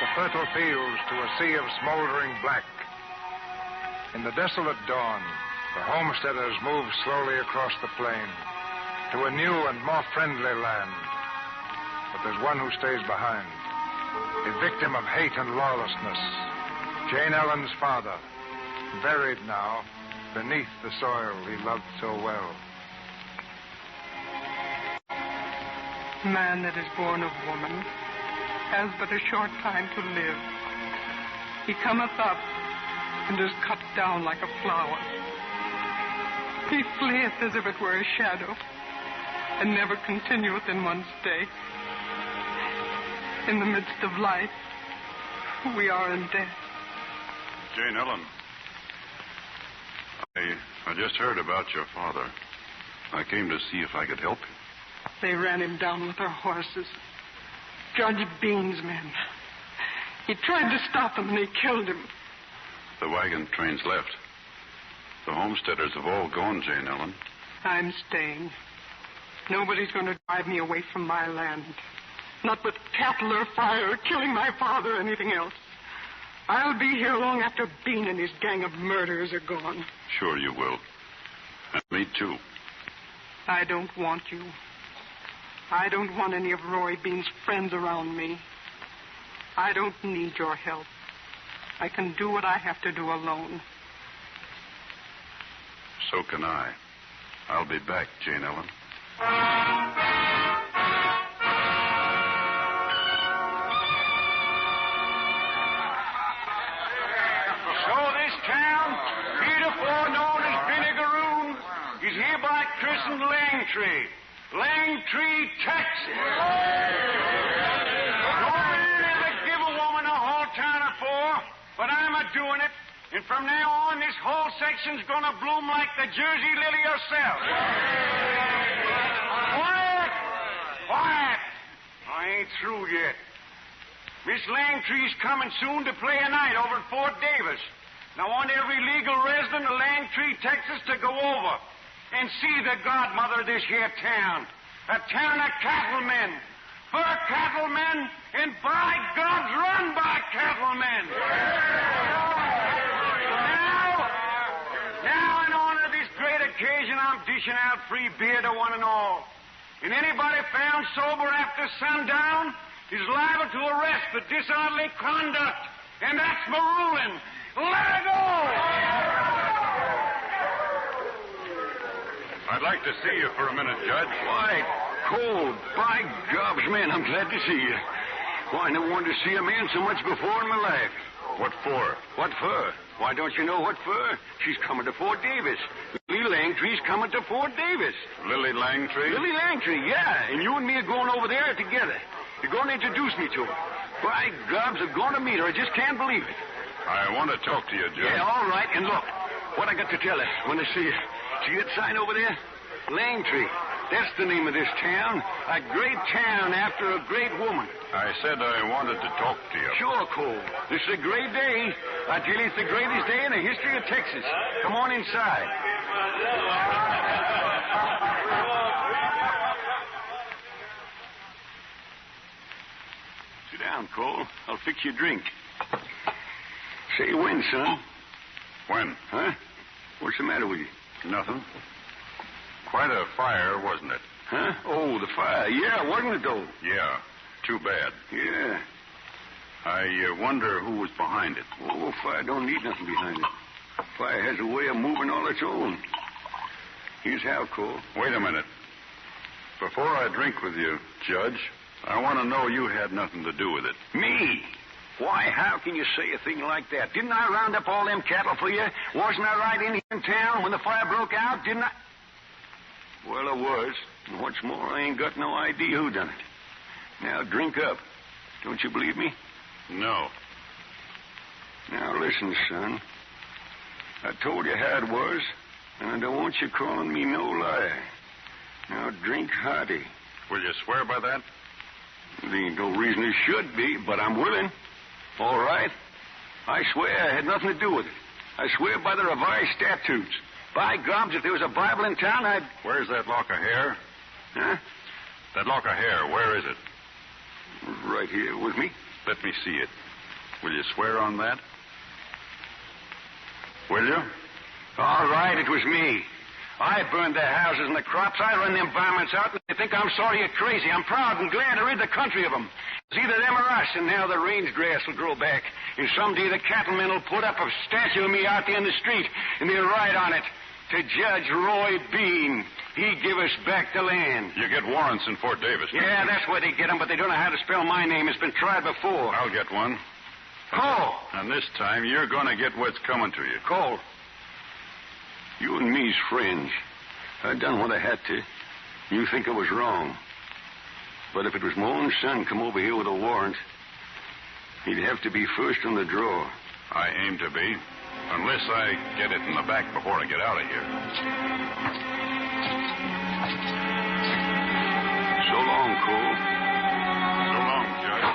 the fertile fields to a sea of smoldering black. In the desolate dawn, the homesteaders move slowly across the plain to a new and more friendly land. But there's one who stays behind, a victim of hate and lawlessness. Jane Ellen's father, buried now beneath the soil he loved so well. Man that is born of woman has but a short time to live. He cometh up and is cut down like a flower. He fleeth as if it were a shadow, and never continueth in one stay. In the midst of life, we are in death. Jane Ellen, I just heard about your father. I came to see if I could help you. They ran him down with their horses. Judge Bean's men. He tried to stop them, and he killed him. The wagon train's left. The homesteaders have all gone, Jane Ellen. I'm staying. Nobody's going to drive me away from my land. Not with cattle or fire or killing my father or anything else. I'll be here long after Bean and his gang of murderers are gone. Sure you will. And me too. I don't want you. I don't want any of Roy Bean's friends around me. I don't need your help. I can do what I have to do alone. So can I. I'll be back, Jane Ellen. So this town, heretofore known as Vinegaroon, is hereby christened Langtree. Langtree, Texas. No man ever give a woman a whole town afore, but I'm a-doing it. And from now on, this whole section's gonna bloom like the Jersey lily herself. Quiet! Quiet! I ain't through yet. Miss Langtree's coming soon to play a night over at Fort Davis. And I want every legal resident of Langtree, Texas, to go over and see the godmother of this here town. A town of cattlemen, for cattlemen, and by God's run by cattlemen. Now, in honor of this great occasion, I'm dishing out free beer to one and all. And anybody found sober after sundown is liable to arrest for disorderly conduct. And that's my ruling. Let her go! I'd like to see you for a minute, Judge. Why, cold. By gobs, man, I'm glad to see you. Why, I never wanted to see a man so much before in my life. What for? What for? Why, don't you know what for? She's coming to Fort Davis. Lily Langtree's coming to Fort Davis. Lily Langtree? Lily Langtree, yeah. And you and me are going over there together. You're going to introduce me to her. By gobs, I'm going to meet her. I just can't believe it. I want to talk to you, Judge. Yeah, all right. And look, what I got to tell her when I see her. See that sign over there? Langtree. That's the name of this town. A great town after a great woman. I said I wanted to talk to you. Sure, Cole. This is a great day. I tell you, it's the greatest day in the history of Texas. Come on inside. Sit down, Cole. I'll fix you a drink. Say when, son? When? Huh? What's the matter with you? Nothing. Quite a fire, wasn't it? Huh? Oh, the fire. Yeah, wasn't it, though? Yeah. Too bad. Yeah. I wonder who was behind it. Oh, fire don't need nothing behind it. Fire has a way of moving all its own. Here's how, Cole. Wait a minute. Before I drink with you, Judge, I want to know you had nothing to do with it. Me? Why, how can you say a thing like that? Didn't I round up all them cattle for you? Wasn't I right in here in town when the fire broke out? Didn't I? Well, I was. And what's more, I ain't got no idea who done it. Now, drink up. Don't you believe me? No. Now, listen, son. I told you how it was, and I don't want you calling me no liar. Now, drink hearty. Will you swear by that? There ain't no reason it should be, but I'm willing. All right. I swear I had nothing to do with it. I swear by the revised statutes. By gobs, if there was a Bible in town, I'd... Where's that lock of hair? Huh? That lock of hair, where is it? Right here with me. Let me see it. Will you swear on that? Will you? All right, it was me. I burned their houses and the crops. I run them varmints out, and they think I'm sorry you're crazy. I'm proud and glad to rid the country of them. It's either them or us, and now the range grass will grow back. And someday the cattlemen will put up a statue of me out there in the street, and they'll write on it, to Judge Roy Bean. He give us back the land. You get warrants in Fort Davis. Yeah, that's where they get them, but they don't know how to spell my name. It's been tried before. I'll get one. Cole! And this time, you're going to get what's coming to you. Cole. You and me's friends. I done what I had to. You think I was wrong. But if it was my own son come over here with a warrant, he'd have to be first on the draw. I aim to be. Unless I get it in the back before I get out of here. So long, Cole. So long, Judge.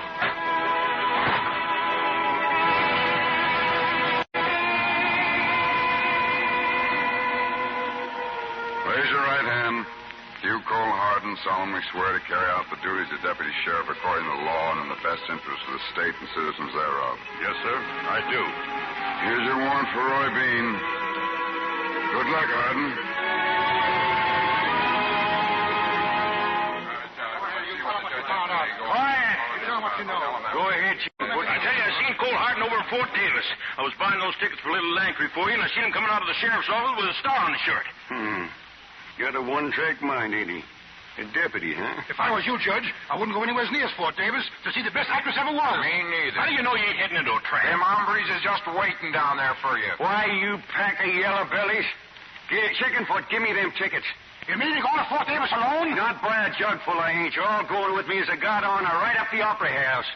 Raise your right hand. You, Cole Hardin, solemnly swear to carry out the duties of Deputy Sheriff according to law and in the best interest of the state and citizens thereof. Yes, sir, I do. Here's your warrant for Roy Bean. Good luck, Hardin. Quiet. Tell what you know. Go ahead, Chief. I tell you, I seen Cole Hardin over at Fort Davis. I was buying those tickets for Little Lancry for you, and I seen him coming out of the sheriff's office with a star on the shirt. Got a one-track mind, ain't he? A deputy, huh? If I was you, Judge, I wouldn't go anywhere near Fort Davis to see the best actress ever was. Me neither. How do you know you ain't heading into a trap? Them hombres is just waiting down there for you. Why, you pack of yellow bellies. Chickenfoot, give me them tickets. You mean you're going to Fort Davis alone? Not by a jugful, I ain't. You're all going with me as a guard honor right up the Opera House.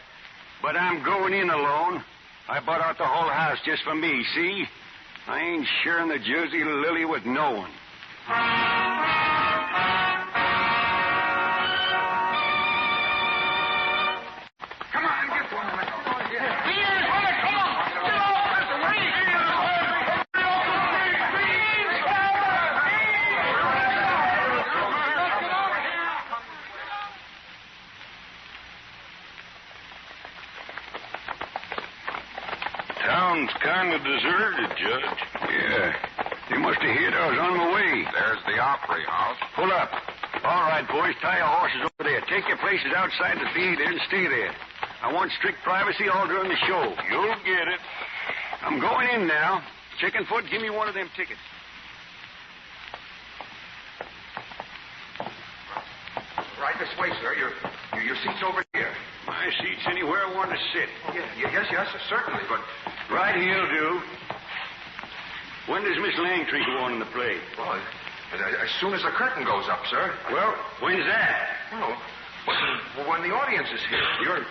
But I'm going in alone. I bought out the whole house just for me, see? I ain't sharing the Jersey Lily with no one. Come on, get one. Here, brother, come on. Get off this way. Town's kind of deserted, Judge. Yeah. You must have heard I was on my way. There's the Opry House. Pull up. All right, boys, tie your horses over there. Take your places outside the theater and stay there. I want strict privacy all during the show. You'll get it. I'm going in now. Chickenfoot, give me one of them tickets. Right this way, sir. Your seat's over here. My seat's anywhere I want to sit. Yes, certainly, but... Right here'll do. When does Miss Langtree go on in the play? Well, as soon as the curtain goes up, sir. Well, when's that? When the audience is here.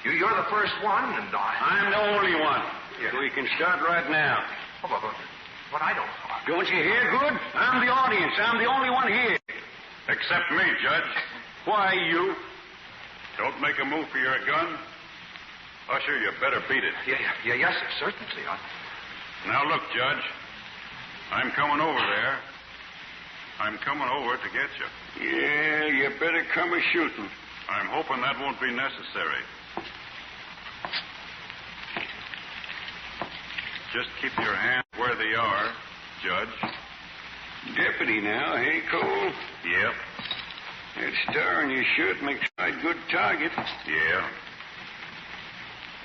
You're the first one, and I'm the only one. Yeah. So we can start right now. But I don't... Don't you hear good? I'm the audience. I'm the only one here. Except me, Judge. Why, you? Don't make a move for your gun. Usher, you better beat it. Yes, sir, certainly. Now, look, Judge. I'm coming over there. I'm coming over to get you. Yeah, you better come a-shooting. I'm hoping that won't be necessary. Just keep your hands where they are, Judge. Deputy now, hey, Cole? Yep. That star on your shirt makes a good target. Yeah.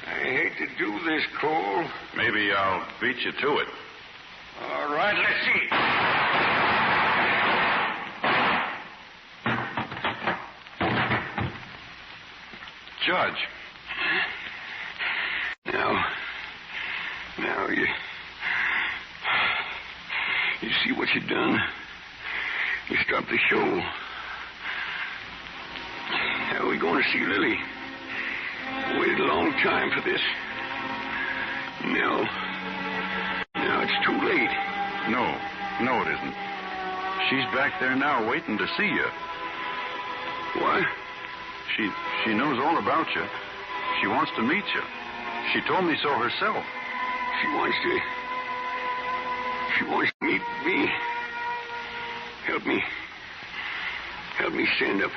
I hate to do this, Cole. Maybe I'll beat you to it. All right, let's see. Judge. Now, you see what you done? You stopped the show. How are we going to see Lily? Waited a long time for this. Now it's too late. No, it isn't. She's back there now waiting to see you. What? She knows all about you. She wants to meet you. She told me so herself. She wants to meet me. Help me stand up.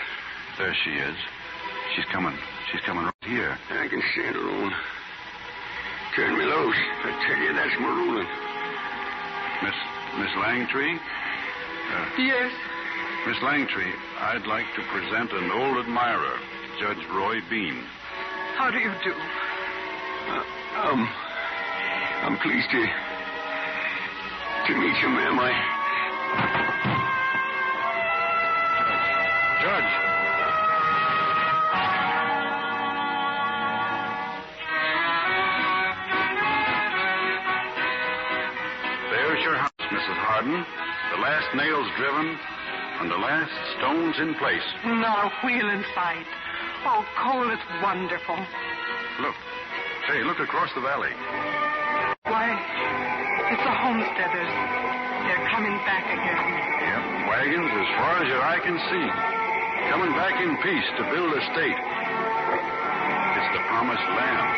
There she is. She's coming right here. I can stand alone. Turn me loose. I tell you, that's my ruling. Miss Langtree? Yes. Miss Langtree, I'd like to present an old admirer, Judge Roy Bean. How do you do? I'm pleased to meet you, ma'am. Judge. There's your house, Mrs. Harden. The last nails driven and the last stones in place. Not a wheel in sight. Oh, Cole, it's wonderful. Look. Say, look across the valley. Why, it's the homesteaders. They're coming back again. Yep, wagons as far as your eye can see. Coming back in peace to build a state. It's the promised land.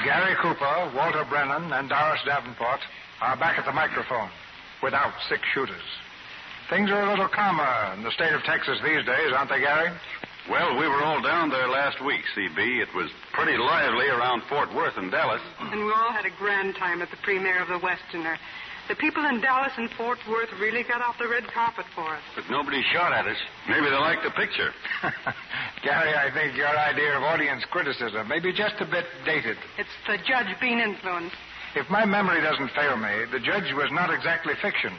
Gary Cooper, Walter Brennan, and Doris Davenport are back at the microphone without 6 shooters. Things are a little calmer in the state of Texas these days, aren't they, Gary? Well, we were all down there last week, CB. It was pretty lively around Fort Worth and Dallas. And we all had a grand time at the premiere of The Westerner. The people in Dallas and Fort Worth really got out the red carpet for us. But nobody shot at us. Maybe they liked the picture. Gary, I think your idea of audience criticism may be just a bit dated. It's the Judge Bean influence. If my memory doesn't fail me, the judge was not exactly fiction.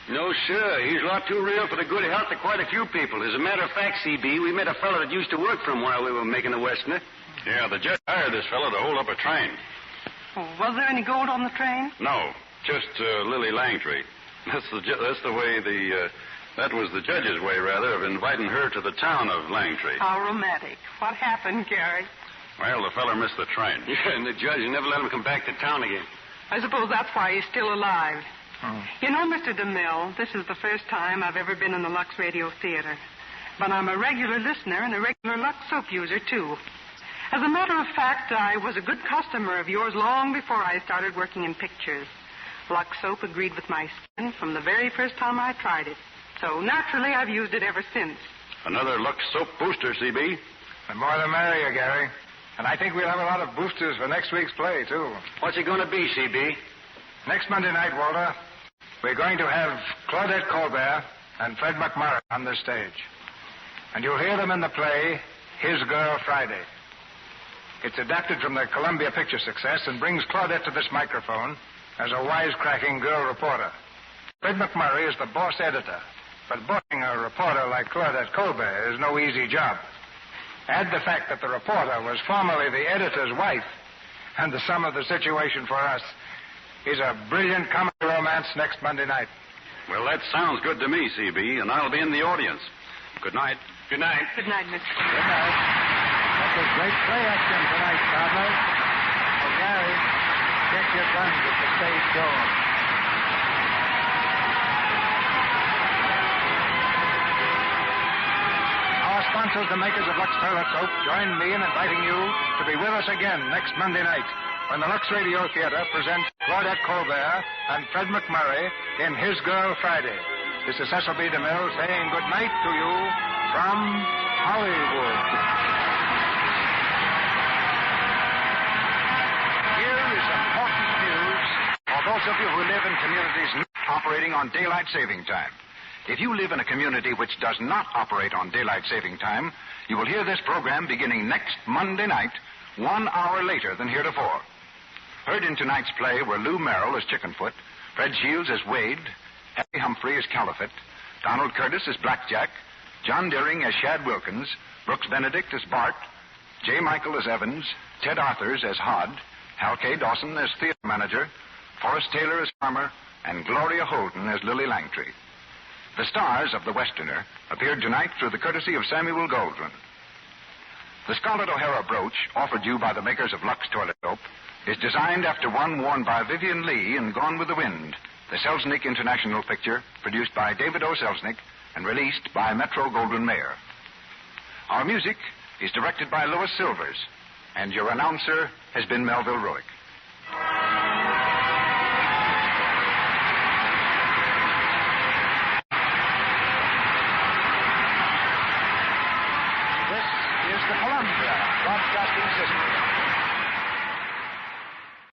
No, sir. He's a lot too real for the good health of quite a few people. As a matter of fact, CB, we met a fellow that used to work for him while we were making The Westerner. Yeah, the judge hired this fellow to hold up a train. Oh, was there any gold on the train? No, just Lily Langtree. That was the judge's way, rather, of inviting her to the town of Langtree. How romantic. What happened, Gary? Well, the feller missed the train. Yeah, and the judge never let him come back to town again. I suppose that's why he's still alive. Oh. You know, Mr. DeMille, this is the first time I've ever been in the Lux Radio Theater. But I'm a regular listener and a regular Lux soap user, too. As a matter of fact, I was a good customer of yours long before I started working in pictures. Lux soap agreed with my skin from the very first time I tried it. So, naturally, I've used it ever since. Another Lux soap booster, CB. The more the merrier, Gary. And I think we'll have a lot of boosters for next week's play, too. What's it going to be, CB? Next Monday night, Walter, we're going to have Claudette Colbert and Fred McMurray on the stage. And you'll hear them in the play, His Girl Friday. It's adapted from the Columbia Picture success and brings Claudette to this microphone as a wisecracking girl reporter. Fred McMurray is the boss editor, but bossing a reporter like Claudette Colbert is no easy job. Add the fact that the reporter was formerly the editor's wife, and the sum of the situation for us is a brilliant comedy romance next Monday night. Well, that sounds good to me, CB, and I'll be in the audience. Good night. Good night. Good night, Mr. Good night. That's a great play action tonight, Cardinal. Oh, Gary, check your guns at the stage door. Our sponsors, the makers of Lux Toilet Soap, join me in inviting you to be with us again next Monday night when the Lux Radio Theater presents Claudette Colbert and Fred McMurray in His Girl Friday. This is Cecil B. DeMille saying good night to you from Hollywood. Here is important news for those of you who live in communities not operating on daylight saving time. If you live in a community which does not operate on daylight saving time, you will hear this program beginning next Monday night, 1 hour later than heretofore. Heard in tonight's play were Lou Merrill as Chickenfoot, Fred Shields as Wade, Harry Humphrey as Caliphate, Donald Curtis as Blackjack, John Deering as Shad Wilkins, Brooks Benedict as Bart, J. Michael as Evans, Ted Arthurs as Hod, Hal K. Dawson as theater manager, Forrest Taylor as Farmer, and Gloria Holden as Lily Langtry. The stars of The Westerner appeared tonight through the courtesy of Samuel Goldwyn. The Scarlett O'Hara brooch, offered you by the makers of Lux Toilet Soap, is designed after one worn by Vivian Lee in Gone with the Wind, the Selznick International picture produced by David O. Selznick and released by Metro-Goldwyn-Mayer. Our music is directed by Louis Silvers, and your announcer has been Melville Ruick. This is the Columbia Broadcasting System.